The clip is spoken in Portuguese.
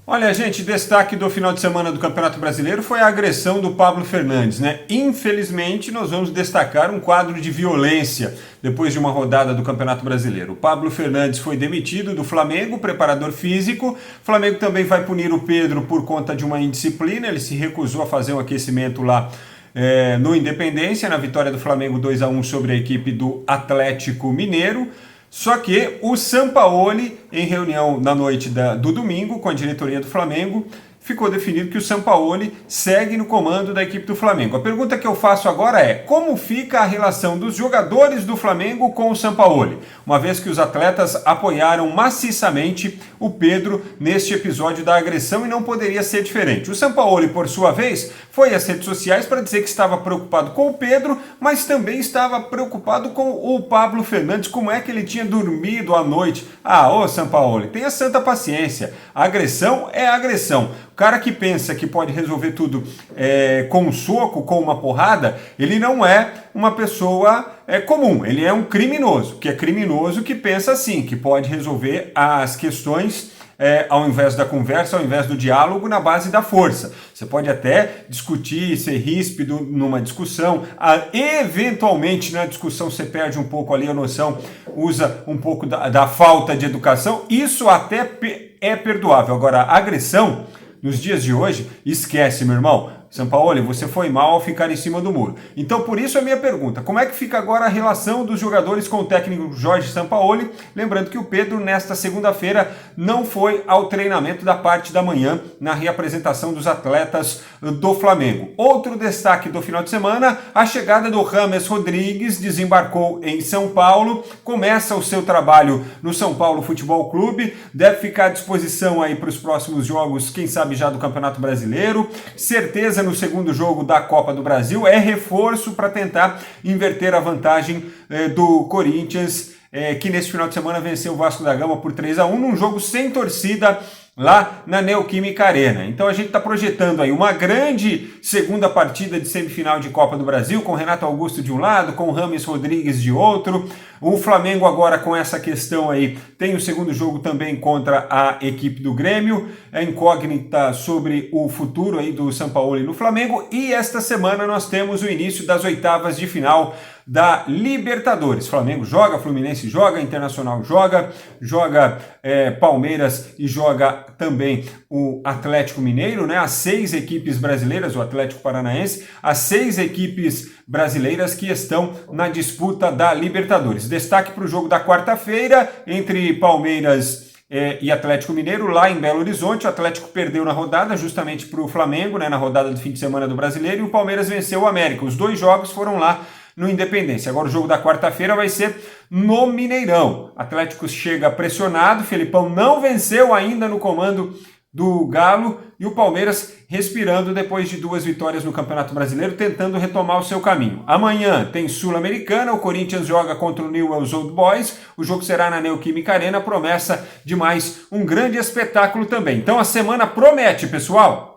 Olha, gente, destaque do final de semana do Campeonato Brasileiro foi a agressão do Pablo Fernandes, né? Infelizmente, nós vamos destacar um quadro de violência depois de uma rodada do Campeonato Brasileiro. O Pablo Fernandes foi demitido do Flamengo, preparador físico. O Flamengo também vai punir o Pedro por conta de uma indisciplina. Ele se recusou a fazer um aquecimento lá no Independência, na vitória do Flamengo 2-1 sobre a equipe do Atlético Mineiro. Só que o Sampaoli, em reunião na noite do domingo com a diretoria do Flamengo, ficou definido que o Sampaoli segue no comando da equipe do Flamengo. A pergunta que eu faço agora é: como fica a relação dos jogadores do Flamengo com o Sampaoli? Uma vez que os atletas apoiaram maciçamente o Pedro neste episódio da agressão e não poderia ser diferente. O Sampaoli, por sua vez, foi às redes sociais para dizer que estava preocupado com o Pedro, mas também estava preocupado com o Pablo Fernandes, como é que ele tinha dormido à noite. Ô Sampaoli, tenha santa paciência, a agressão é agressão. O cara que pensa que pode resolver tudo com um soco, com uma porrada, ele não é uma pessoa comum, ele é um criminoso, que é criminoso que pensa assim, que pode resolver as questões ao invés da conversa, ao invés do diálogo, na base da força. Você pode até discutir, ser ríspido numa discussão, eventualmente na discussão você perde um pouco ali a noção, usa um pouco da falta de educação, isso até é perdoável. Agora, a agressão, nos dias de hoje, esquece, meu irmão. Sampaoli, você foi mal ao ficar em cima do muro. Então, por isso a minha pergunta: como é que fica agora a relação dos jogadores com o técnico Jorge Sampaoli? Lembrando que o Pedro, nesta segunda-feira, não foi ao treinamento da parte da manhã na reapresentação dos atletas do Flamengo. Outro destaque do final de semana: a chegada do James Rodrigues, desembarcou em São Paulo, começa o seu trabalho no São Paulo Futebol Clube, deve ficar à disposição aí para os próximos jogos, quem sabe já do Campeonato Brasileiro, certeza no segundo jogo da Copa do Brasil, é reforço para tentar inverter a vantagem do Corinthians, que nesse final de semana venceu o Vasco da Gama por 3-1 num jogo sem torcida lá na Neoquímica Arena. Então a gente está projetando aí uma grande segunda partida de semifinal de Copa do Brasil, com Renato Augusto de um lado, com James Rodrigues de outro. O Flamengo agora com essa questão aí tem o segundo jogo também contra a equipe do Grêmio, é incógnita sobre o futuro aí do Sampaoli no Flamengo, e esta semana nós temos o início das oitavas de final da Libertadores. Flamengo joga, Fluminense joga, Internacional joga Palmeiras e joga também o Atlético Mineiro, né? As 6 equipes brasileiras, o Atlético Paranaense, as 6 equipes brasileiras que estão na disputa da Libertadores. Destaque para o jogo da quarta-feira entre Palmeiras e Atlético Mineiro, lá em Belo Horizonte. O Atlético perdeu na rodada justamente para o Flamengo, né, na rodada do fim de semana do Brasileiro, e o Palmeiras venceu o América. Os 2 jogos foram lá no Independência. Agora o jogo da quarta-feira vai ser no Mineirão. Atlético chega pressionado, Felipão não venceu ainda no comando do Galo, e o Palmeiras respirando depois de 2 vitórias no Campeonato Brasileiro, tentando retomar o seu caminho. Amanhã tem Sul-Americana, o Corinthians joga contra o Newell's Old Boys, o jogo será na Neoquímica Arena, promessa de mais um grande espetáculo também. Então a semana promete, pessoal!